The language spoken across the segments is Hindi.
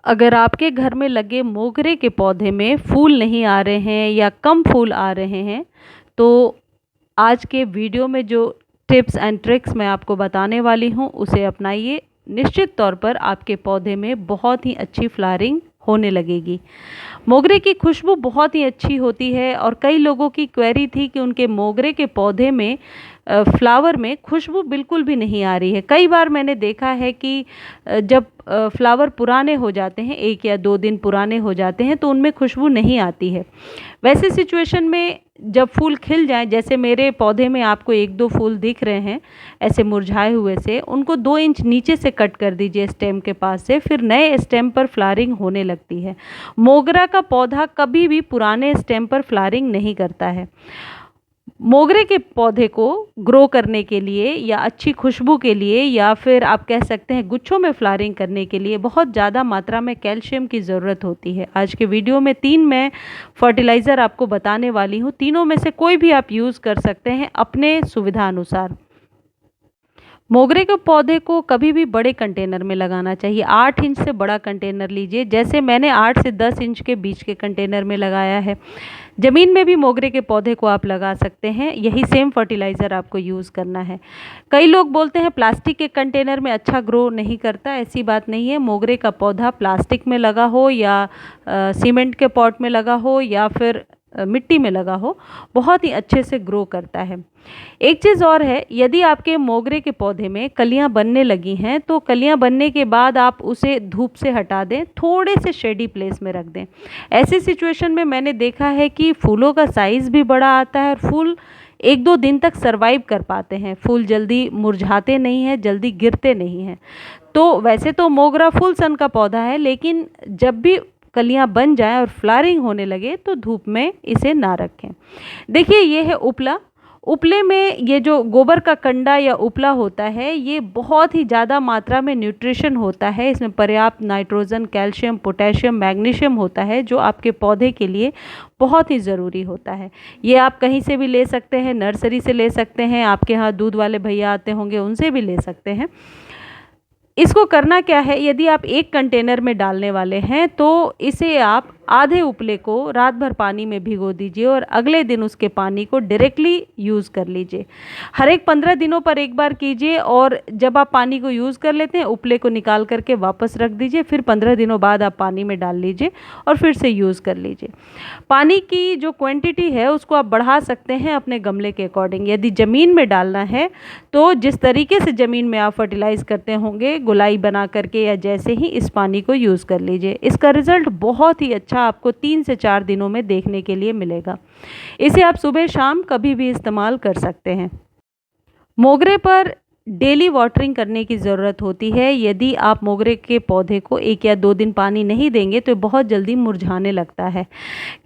अगर आपके घर में लगे मोगरे के पौधे में फूल नहीं आ रहे हैं या कम फूल आ रहे हैं, तो आज के वीडियो में जो टिप्स एंड ट्रिक्स मैं आपको बताने वाली हूँ उसे अपनाइए। निश्चित तौर पर आपके पौधे में बहुत ही अच्छी फ्लावरिंग होने लगेगी। मोगरे की खुशबू बहुत ही अच्छी होती है और कई लोगों की क्वेरी थी कि उनके मोगरे के पौधे में फ्लावर में खुशबू बिल्कुल भी नहीं आ रही है। कई बार मैंने देखा है कि जब फ्लावर पुराने हो जाते हैं, 1 या 2 दिन पुराने हो जाते हैं, तो उनमें खुशबू नहीं आती है। वैसे सिचुएशन में जब फूल खिल जाएं, जैसे मेरे पौधे में आपको 1-2 फूल दिख रहे हैं ऐसे मुरझाए हुए से, उनको 2 इंच नीचे से कट कर दीजिए स्टेम के पास से, फिर नए स्टेम पर फ्लावरिंग होने लगती है। मोगरा का पौधा कभी भी पुराने स्टेम पर फ्लावरिंग नहीं करता है। मोगरे के पौधे को ग्रो करने के लिए या अच्छी खुशबू के लिए या फिर आप कह सकते हैं गुच्छों में फ्लावरिंग करने के लिए बहुत ज़्यादा मात्रा में कैल्शियम की ज़रूरत होती है। आज के वीडियो में 3 मैं फर्टिलाइज़र आपको बताने वाली हूँ। तीनों में से कोई भी आप यूज़ कर सकते हैं अपने सुविधा अनुसार। मोगरे के पौधे को कभी भी बड़े कंटेनर में लगाना चाहिए। 8 इंच से बड़ा कंटेनर लीजिए, जैसे मैंने 8 से 10 इंच के बीच के कंटेनर में लगाया है। ज़मीन में भी मोगरे के पौधे को आप लगा सकते हैं, यही सेम फर्टिलाइज़र आपको यूज़ करना है। कई लोग बोलते हैं प्लास्टिक के कंटेनर में अच्छा ग्रो नहीं करता, ऐसी बात नहीं है। मोगरे का पौधा प्लास्टिक में लगा हो या सीमेंट के पॉट में लगा हो या फिर मिट्टी में लगा हो, बहुत ही अच्छे से ग्रो करता है। एक चीज़ और है, यदि आपके मोगरे के पौधे में कलियां बनने लगी हैं तो कलियां बनने के बाद आप उसे धूप से हटा दें, थोड़े से शेडी प्लेस में रख दें। ऐसी सिचुएशन में मैंने देखा है कि फूलों का साइज़ भी बड़ा आता है और फूल 1-2 दिन तक सरवाइव कर पाते हैं। फूल जल्दी मुरझाते नहीं हैं, जल्दी गिरते नहीं हैं। तो वैसे तो मोगरा फुल सन का पौधा है, लेकिन जब भी कलियां बन जाएं और फ्लावरिंग होने लगे तो धूप में इसे ना रखें। देखिए, ये है उपला। उपले में ये जो गोबर का कंडा या उपला होता है, ये बहुत ही ज़्यादा मात्रा में न्यूट्रिशन होता है। इसमें पर्याप्त नाइट्रोजन, कैल्शियम, पोटेशियम, मैग्नीशियम होता है, जो आपके पौधे के लिए बहुत ही ज़रूरी होता है। ये आप कहीं से भी ले सकते हैं, नर्सरी से ले सकते हैं, आपके यहाँ दूध वाले भैया आते होंगे उनसे भी ले सकते हैं। इसको करना क्या है, यदि आप 1 कंटेनर में डालने वाले हैं तो इसे आप आधे उपले को रात भर पानी में भिगो दीजिए और अगले दिन उसके पानी को डायरेक्टली यूज़ कर लीजिए। हर एक 15 दिनों पर एक बार कीजिए और जब आप पानी को यूज़ कर लेते हैं उपले को निकाल करके वापस रख दीजिए। फिर 15 दिनों बाद आप पानी में डाल लीजिए और फिर से यूज़ कर लीजिए। पानी की जो क्वांटिटी है उसको आप बढ़ा सकते हैं अपने गमले के अकॉर्डिंग। यदि ज़मीन में डालना है तो जिस तरीके से ज़मीन में आप फर्टिलाइज़ करते होंगे गोलाई बना करके या जैसे ही, इस पानी को यूज़ कर लीजिए। इसका रिज़ल्ट बहुत ही अच्छा आपको 3 से 4 दिनों में देखने के लिए मिलेगा। इसे आप सुबह शाम कभी भी इस्तेमाल कर सकते हैं। मोगरे पर डेली वाटरिंग करने की ज़रूरत होती है। यदि आप मोगरे के पौधे को 1 या 2 दिन पानी नहीं देंगे तो बहुत जल्दी मुरझाने लगता है।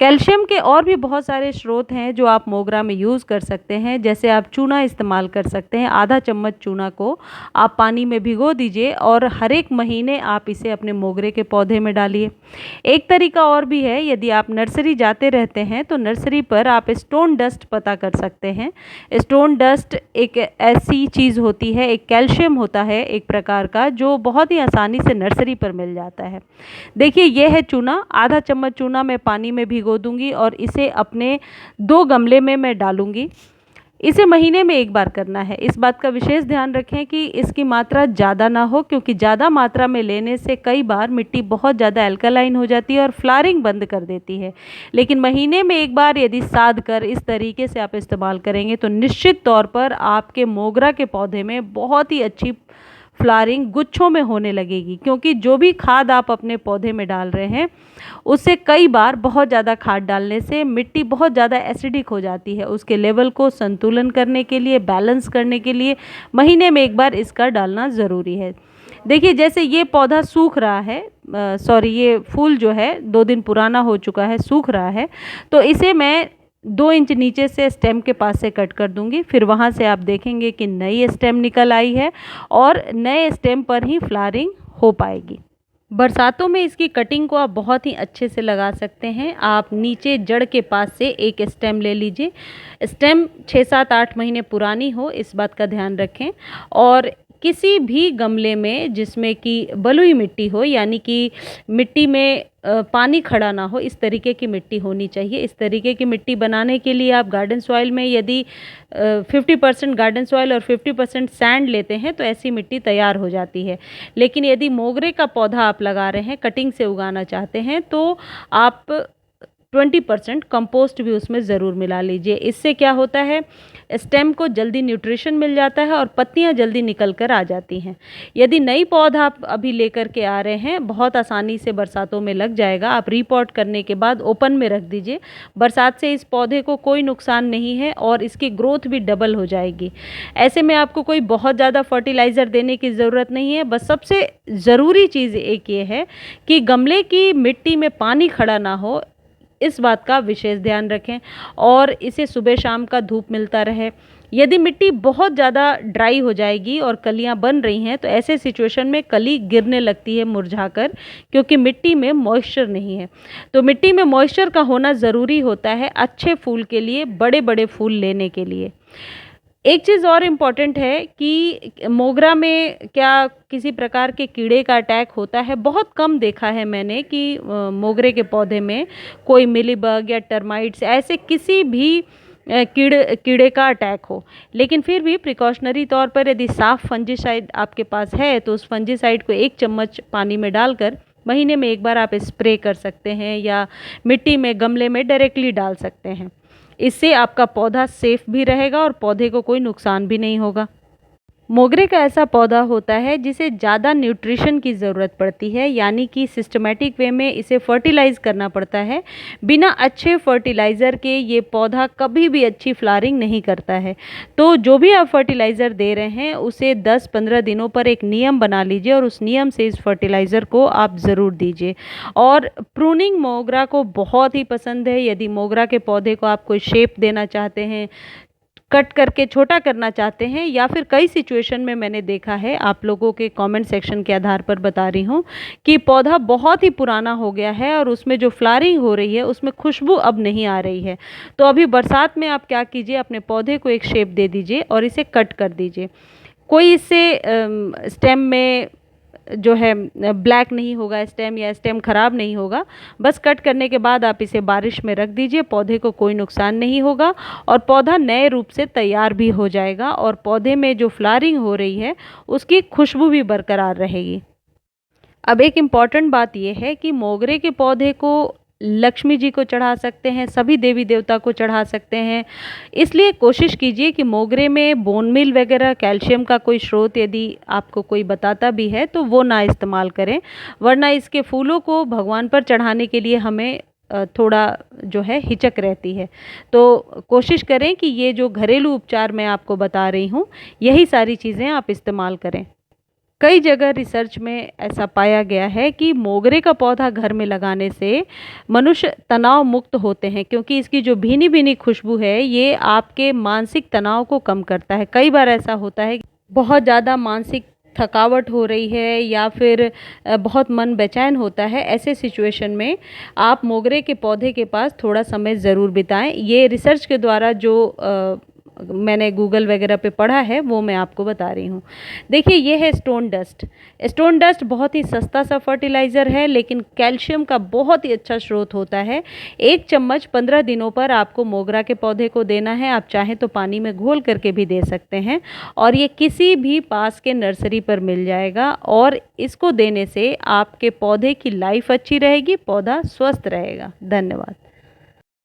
कैल्शियम के और भी बहुत सारे स्रोत हैं जो आप मोगरा में यूज़ कर सकते हैं। जैसे आप चूना इस्तेमाल कर सकते हैं। आधा चम्मच चूना को आप पानी में भिगो दीजिए और हर एक महीने आप इसे अपने मोगरे के पौधे में डालिए। एक तरीका और भी है, यदि आप नर्सरी जाते रहते हैं तो नर्सरी पर आप स्टोन डस्ट पता कर सकते हैं। स्टोन डस्ट एक ऐसी चीज़ होती है, एक कैल्शियम होता है एक प्रकार का, जो बहुत ही आसानी से नर्सरी पर मिल जाता है। देखिए, यह है चूना। आधा चम्मच चूना मैं पानी में भिगो दूंगी और इसे अपने 2 गमले में मैं डालूंगी। इसे महीने में 1 बार करना है। इस बात का विशेष ध्यान रखें कि इसकी मात्रा ज़्यादा ना हो, क्योंकि ज़्यादा मात्रा में लेने से कई बार मिट्टी बहुत ज़्यादा अल्कलाइन हो जाती है और फ्लावरिंग बंद कर देती है। लेकिन महीने में 1 बार यदि साध कर इस तरीके से आप इस्तेमाल करेंगे तो निश्चित तौर पर आपके मोगरा के पौधे में बहुत ही अच्छी फ्लावरिंग गुच्छों में होने लगेगी। क्योंकि जो भी खाद आप अपने पौधे में डाल रहे हैं उससे कई बार बहुत ज़्यादा खाद डालने से मिट्टी बहुत ज़्यादा एसिडिक हो जाती है। उसके लेवल को संतुलन करने के लिए, बैलेंस करने के लिए महीने में 1 बार इसका डालना ज़रूरी है। देखिए, जैसे ये पौधा सूख रहा है, ये फूल जो है 2 दिन पुराना हो चुका है, सूख रहा है, तो इसे मैं 2 इंच नीचे से स्टेम के पास से कट कर दूंगी। फिर वहाँ से आप देखेंगे कि नई स्टेम निकल आई है और नए स्टेम पर ही फ्लावरिंग हो पाएगी। बरसातों में इसकी कटिंग को आप बहुत ही अच्छे से लगा सकते हैं। आप नीचे जड़ के पास से एक स्टेम ले लीजिए। स्टेम 6, 7, 8 महीने पुरानी हो, इस बात का ध्यान रखें। और किसी भी गमले में जिसमें कि बलुई मिट्टी हो, यानी कि मिट्टी में पानी खड़ा ना हो, इस तरीके की मिट्टी होनी चाहिए। इस तरीके की मिट्टी बनाने के लिए आप गार्डन सॉइल में यदि 50% गार्डन सॉइल और 50% सैंड लेते हैं तो ऐसी मिट्टी तैयार हो जाती है। लेकिन यदि मोगरे का पौधा आप लगा रहे हैं, कटिंग से उगाना चाहते हैं, तो आप 20% कंपोस्ट भी उसमें ज़रूर मिला लीजिए। इससे क्या होता है, स्टेम को जल्दी न्यूट्रिशन मिल जाता है और पत्तियां जल्दी निकल कर आ जाती हैं। यदि नई पौधा आप अभी लेकर के आ रहे हैं, बहुत आसानी से बरसातों में लग जाएगा। आप रीपॉट करने के बाद ओपन में रख दीजिए। बरसात से इस पौधे को कोई नुकसान नहीं है और इसकी ग्रोथ भी डबल हो जाएगी। ऐसे में आपको कोई बहुत ज़्यादा फर्टिलाइज़र देने की ज़रूरत नहीं है। बस सबसे ज़रूरी चीज़ एक ये है कि गमले की मिट्टी में पानी खड़ा ना हो, इस बात का विशेष ध्यान रखें और इसे सुबह शाम का धूप मिलता रहे। यदि मिट्टी बहुत ज़्यादा ड्राई हो जाएगी और कलियां बन रही हैं तो ऐसे सिचुएशन में कली गिरने लगती है मुरझाकर, क्योंकि मिट्टी में मॉइस्चर नहीं है। तो मिट्टी में मॉइस्चर का होना ज़रूरी होता है अच्छे फूल के लिए, बड़े बड़े फूल लेने के लिए। एक चीज़ और इम्पॉर्टेंट है कि मोगरा में क्या किसी प्रकार के कीड़े का अटैक होता है। बहुत कम देखा है मैंने कि मोगरे के पौधे में कोई मिलीबग या टर्माइट्स ऐसे किसी भी कीड़े का अटैक हो। लेकिन फिर भी प्रिकॉशनरी तौर पर यदि साफ फंजीसाइड आपके पास है तो उस फंजीसाइड को 1 चम्मच पानी में डालकर महीने में 1 बार आप स्प्रे कर सकते हैं या मिट्टी में गमले में डायरेक्टली डाल सकते हैं। इससे आपका पौधा सेफ भी रहेगा और पौधे को कोई नुकसान भी नहीं होगा। मोगरे का ऐसा पौधा होता है जिसे ज़्यादा न्यूट्रिशन की ज़रूरत पड़ती है, यानी कि सिस्टमेटिक वे में इसे फर्टिलाइज़ करना पड़ता है। बिना अच्छे फर्टिलाइज़र के ये पौधा कभी भी अच्छी फ्लावरिंग नहीं करता है। तो जो भी आप फर्टिलाइज़र दे रहे हैं उसे 10-15 दिनों पर एक नियम बना लीजिए और उस नियम से इस फर्टिलाइज़र को आप ज़रूर दीजिए। और प्रूनिंग मोगरा को बहुत ही पसंद है। यदि मोगरा के पौधे को आप कोई शेप देना चाहते हैं, कट करके छोटा करना चाहते हैं, या फिर कई सिचुएशन में मैंने देखा है, आप लोगों के कमेंट सेक्शन के आधार पर बता रही हूँ कि पौधा बहुत ही पुराना हो गया है और उसमें जो फ्लावरिंग हो रही है उसमें खुशबू अब नहीं आ रही है। तो अभी बरसात में आप क्या कीजिए, अपने पौधे को एक शेप दे दीजिए और इसे कट कर दीजिए। कोई इससे स्टेम में जो है ब्लैक नहीं होगा स्टेम, या स्टेम खराब नहीं होगा। बस कट करने के बाद आप इसे बारिश में रख दीजिए, पौधे को कोई नुकसान नहीं होगा और पौधा नए रूप से तैयार भी हो जाएगा और पौधे में जो फ्लावरिंग हो रही है उसकी खुशबू भी बरकरार रहेगी। अब एक इम्पॉर्टेंट बात यह है कि मोगरे के पौधे को लक्ष्मी जी को चढ़ा सकते हैं, सभी देवी देवता को चढ़ा सकते हैं। इसलिए कोशिश कीजिए कि मोगरे में बोन मील वगैरह कैल्शियम का कोई स्रोत यदि आपको कोई बताता भी है तो वो ना इस्तेमाल करें, वरना इसके फूलों को भगवान पर चढ़ाने के लिए हमें थोड़ा जो है हिचक रहती है। तो कोशिश करें कि ये जो घरेलू उपचार मैं आपको बता रही हूँ यही सारी चीज़ें आप इस्तेमाल करें। कई जगह रिसर्च में ऐसा पाया गया है कि मोगरे का पौधा घर में लगाने से मनुष्य तनाव मुक्त होते हैं, क्योंकि इसकी जो भीनी भीनी खुशबू है ये आपके मानसिक तनाव को कम करता है। कई बार ऐसा होता है बहुत ज़्यादा मानसिक थकावट हो रही है या फिर बहुत मन बेचैन होता है, ऐसे सिचुएशन में आप मोगरे के पौधे के पास थोड़ा समय ज़रूर बिताएं। ये रिसर्च के द्वारा जो मैंने गूगल वगैरह पे पढ़ा है वो मैं आपको बता रही हूँ। देखिए ये है स्टोन डस्ट। स्टोन डस्ट बहुत ही सस्ता सा फर्टिलाइज़र है लेकिन कैल्शियम का बहुत ही अच्छा स्रोत होता है। 1 चम्मच 15 दिनों पर आपको मोगरा के पौधे को देना है। आप चाहें तो पानी में घोल करके भी दे सकते हैं और ये किसी भी पास के नर्सरी पर मिल जाएगा और इसको देने से आपके पौधे की लाइफ अच्छी रहेगी, पौधा स्वस्थ रहेगा। धन्यवाद।